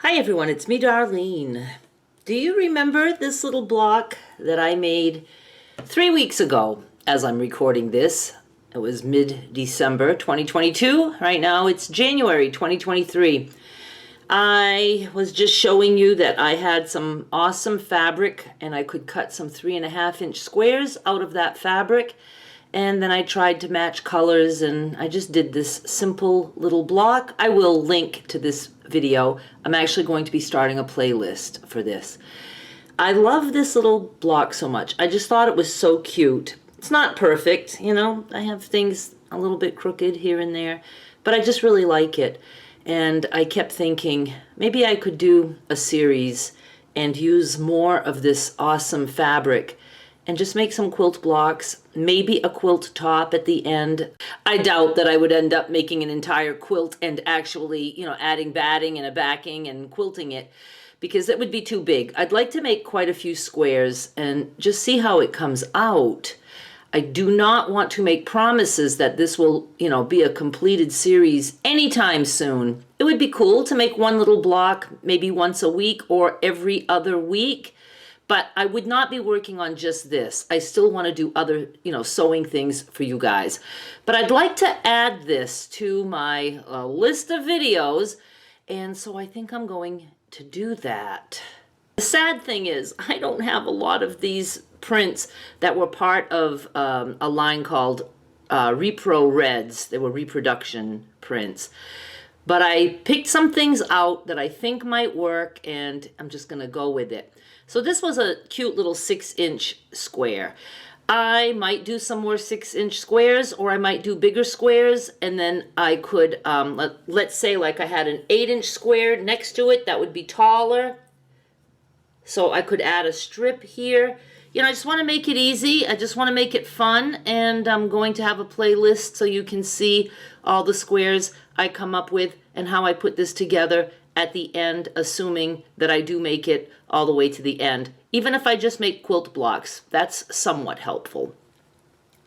Hi everyone, it's me Darlene. Do you remember this little block that I made 3 weeks ago as I'm recording this? It was mid-December 2022. Right now it's January 2023. I was just showing you that I had some awesome fabric and I could cut some 3.5-inch squares out of that fabric. And then I tried to match colors and I just did this simple little block. I will link to this video. I'm actually going to be starting a playlist for this. I love this little block so much. I just thought it was so cute. It's not perfect, you know. I have things a little bit crooked here and there, but I just really like it. And I kept thinking maybe I could do a series and use more of this awesome fabric and just make some quilt blocks, maybe a quilt top at the end. I doubt that I would end up making an entire quilt and actually, adding batting and a backing and quilting it, because it would be too big. I'd like to make quite a few squares and just see how it comes out. I do not want to make promises that this will, be a completed series anytime soon. It would be cool to make one little block maybe once a week or every other week. But I would not be working on just this. I still want to do other, sewing things for you guys. But I'd like to add this to my list of videos. And so I think I'm going to do that. The sad thing is I don't have a lot of these prints that were part of a line called Repro Reds. They were reproduction prints. But I picked some things out that I think might work, and I'm just going to go with it. So this was a cute little 6-inch square. I might do some more 6-inch squares, or I might do bigger squares, and then I could, let's say like I had an 8-inch square next to it that would be taller. So I could add a strip here. I just want to make it easy. I just want to make it fun, and I'm going to have a playlist so you can see all the squares I come up with and how I put this together at the end, assuming that I do make it all the way to the end. Even if I just make quilt blocks, that's somewhat helpful.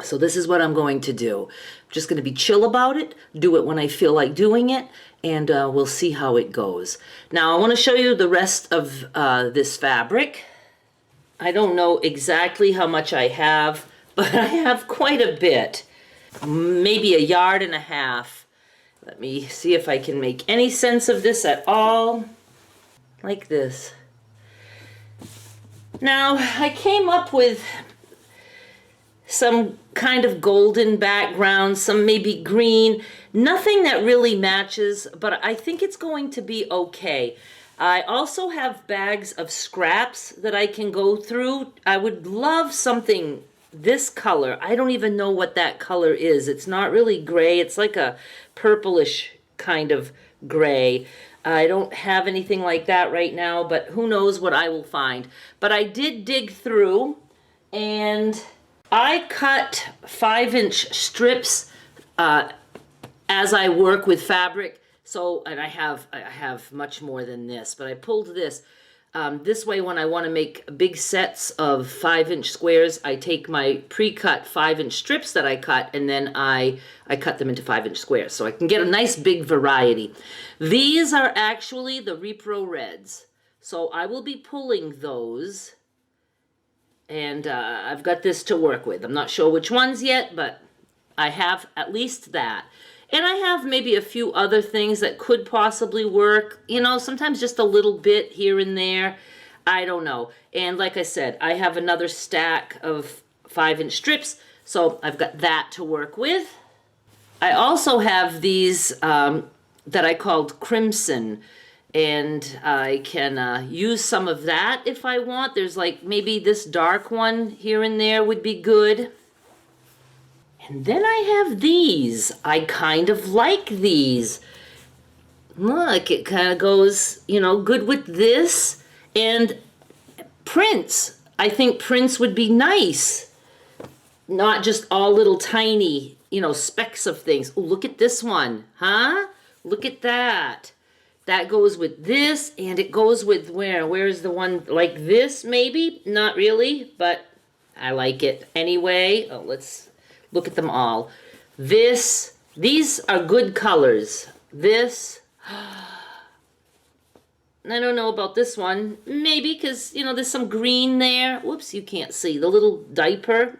So this is what I'm going to do. I'm just going to be chill about it, do it when I feel like doing it, and we'll see how it goes. Now I want to show you the rest of this fabric. I don't know exactly how much I have, but I have quite a bit. Maybe 1.5 yards. Let me see if I can make any sense of this at all. Like this. Now, I came up with some kind of golden background, some maybe green. Nothing that really matches, but I think it's going to be okay. I also have bags of scraps that I can go through. I would love something this color. I don't even know what that color is. It's not really gray. It's like a purplish kind of gray. I don't have anything like that right now, but who knows what I will find. But I did dig through, and I cut 5-inch strips as I work with fabric. So, and I have much more than this, but I pulled this. This way, when I want to make big sets of 5-inch squares, I take my pre-cut 5-inch strips that I cut, and then I cut them into 5-inch squares. So I can get a nice big variety. These are actually the Repro Reds. So I will be pulling those, and I've got this to work with. I'm not sure which ones yet, but I have at least that. And I have maybe a few other things that could possibly work. Sometimes just a little bit here and there. I don't know. And like I said, I have another stack of 5-inch strips, so I've got that to work with. I also have these that I called Crimson, and I can use some of that if I want. There's like maybe this dark one here and there would be good. And then I have these. I kind of like these. Look, it kind of goes, good with this. And prints. I think prints would be nice. Not just all little tiny, specks of things. Oh, look at this one, huh? Look at that. That goes with this, and it goes with where? Where's the one like this, maybe? Not really, but I like it anyway. Oh, let's look at them all. These are good colors. This, I don't know about this one. Maybe because, you know, there's some green there. Whoops, you can't see. The little diaper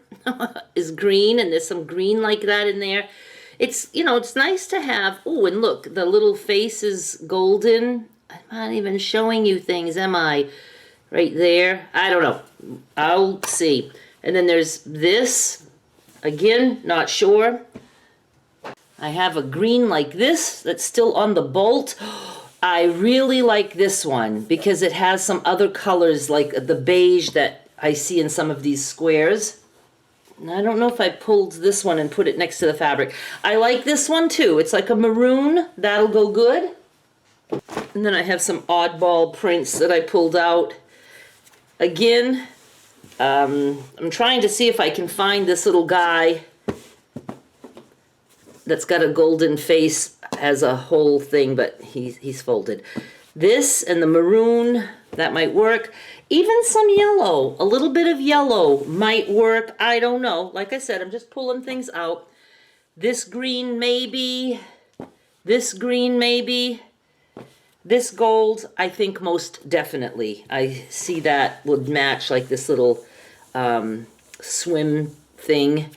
is green, and there's some green like that in there. It's, you know, it's nice to have. Oh, and look, the little face is golden. I'm not even showing you things, am I? Right there. I don't know. I'll see. And then there's this. Again, not sure. I have a green like this that's still on the bolt. I really like this one because it has some other colors like the beige that I see in some of these squares. And I don't know if I pulled this one and put it next to the fabric. I like this one too. It's like a maroon. That'll go good. And then I have some oddball prints that I pulled out. Again, I'm trying to see if I can find this little guy that's got a golden face as a whole thing, but he's folded. This and the maroon, that might work. Even some yellow, a little bit of yellow might work. I don't know. Like I said, I'm just pulling things out. This green maybe. This green maybe. This gold, I think most definitely. I see that would match like this little swim thing.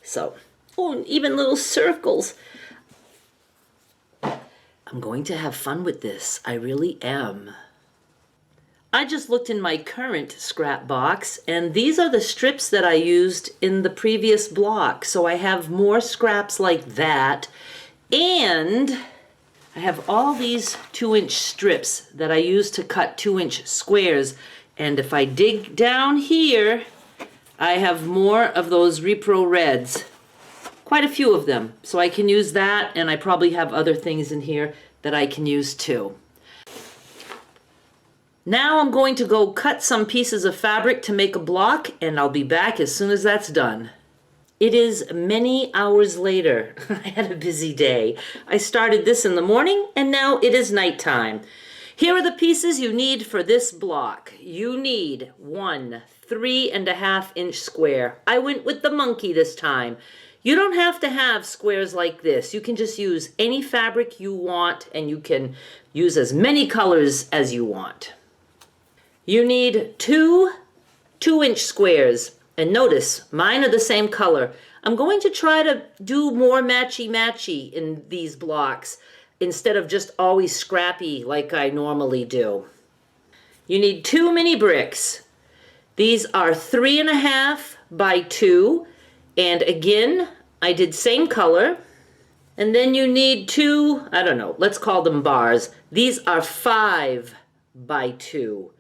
So, oh, even little circles. I'm going to have fun with this. I really am. I just looked in my current scrap box, and these are the strips that I used in the previous block. So I have more scraps like that, and I have all these 2-inch strips that I use to cut 2-inch squares. And if I dig down here, I have more of those Repro Reds. Quite a few of them. So I can use that, and I probably have other things in here that I can use too. Now I'm going to go cut some pieces of fabric to make a block, and I'll be back as soon as that's done. It is many hours later. I had a busy day. I started this in the morning, and now it is nighttime. Here are the pieces you need for this block. You need one 3.5-inch square. I went with the monkey this time. You don't have to have squares like this. You can just use any fabric you want, and you can use as many colors as you want. You need two 2-inch squares. And notice, mine are the same color. I'm going to try to do more matchy-matchy in these blocks instead of just always scrappy like I normally do. You need 2 mini bricks. These are 3.5 by 2. And again, I did same color. And then you need 2, I don't know, let's call them bars. These are 5 by 2.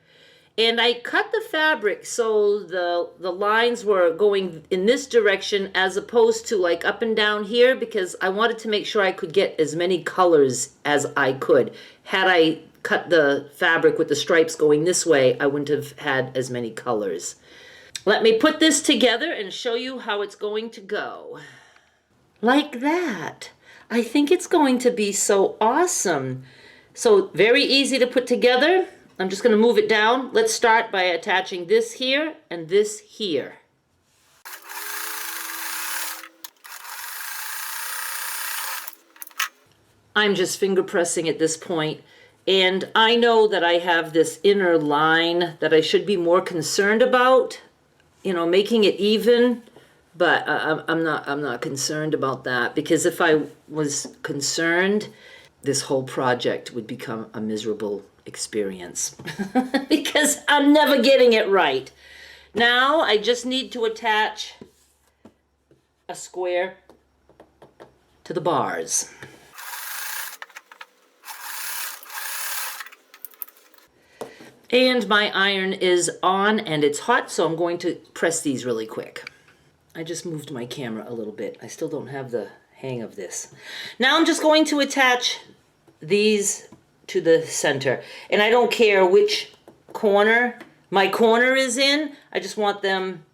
And I cut the fabric so the lines were going in this direction as opposed to like up and down here, because I wanted to make sure I could get as many colors as I could. Had I cut the fabric with the stripes going this way, I wouldn't have had as many colors. Let me put this together and show you how it's going to go. Like that. I think it's going to be so awesome. So very easy to put together. I'm just going to move it down. Let's start by attaching this here and this here. I'm just finger pressing at this point, and I know that I have this inner line that I should be more concerned about, you know, making it even, but I'm not concerned about that, because if I was concerned, this whole project would become a miserable experience because I'm never getting it right. Now I just need to attach a square to the bars. And my iron is on and it's hot, so I'm going to press these really quick. I just moved my camera a little bit. I still don't have the hang of this. Now I'm just going to attach these to the center. And I don't care which corner my corner is in. I just want them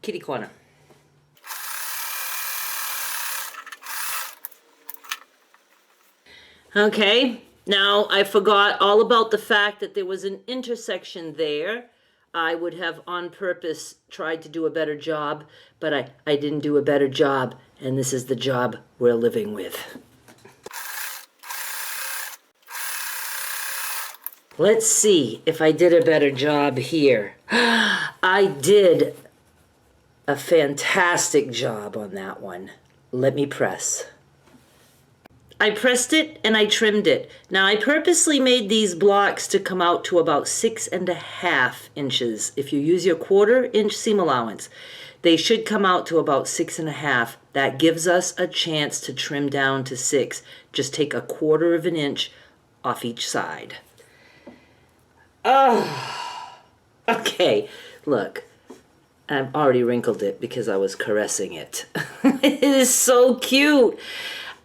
kitty corner. Okay, now I forgot all about the fact that there was an intersection there. I would have on purpose tried to do a better job, but I didn't do a better job, and this is the job we're living with. Let's see if I did a better job here. I did a fantastic job on that one. Let me press. I pressed it and I trimmed it. Now I purposely made these blocks to come out to about 6.5 inches. If you use your 1/4 inch seam allowance, they should come out to about 6.5. That gives us a chance to trim down to 6. Just take 1/4 of an inch off each side. Oh, okay, look, I've already wrinkled it because I was caressing it. It is so cute.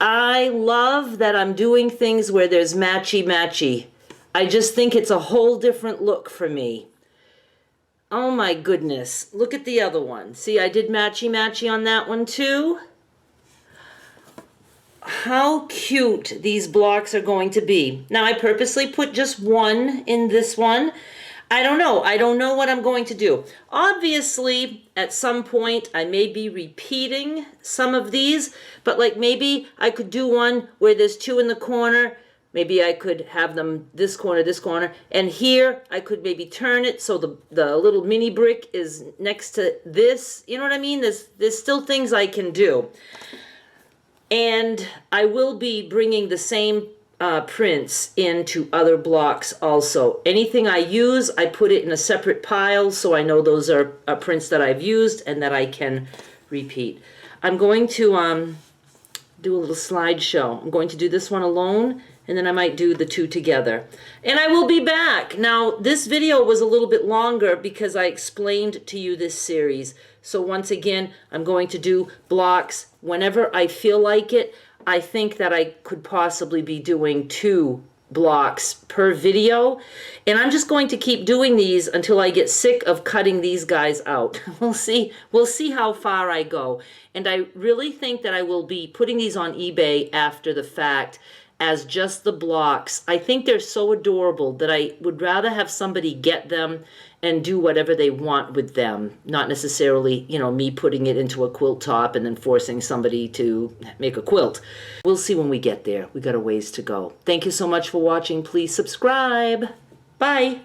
I love that I'm doing things where there's matchy-matchy. I just think it's a whole different look for me. Oh my goodness, look at the other one. See, I did matchy-matchy on that one too. How cute these blocks are going to be. Now I purposely put just one in this one. I don't know what I'm going to do. Obviously, at some point I may be repeating some of these, but like maybe I could do one where there's 2 in the corner. Maybe I could have them this corner, and here I could maybe turn it so the little mini brick is next to this. You know what I mean? There's still things I can do. And I will be bringing the same prints into other blocks also. Anything I use, I put it in a separate pile so I know those are prints that I've used and that I can repeat. I'm going to do a little slideshow. I'm going to do this one alone, and then I might do the 2 together. And I will be back. Now, this video was a little bit longer because I explained to you this series. So once again, I'm going to do blocks whenever I feel like it. I think that I could possibly be doing 2 blocks per video. And I'm just going to keep doing these until I get sick of cutting these guys out. We'll see how far I go. And I really think that I will be putting these on eBay after the fact as just the blocks. I think they're so adorable that I would rather have somebody get them and do whatever they want with them, not necessarily, you know, me putting it into a quilt top and then forcing somebody to make a quilt. We'll see when we get there. We got a ways to go. Thank you so much for watching. Please subscribe. Bye.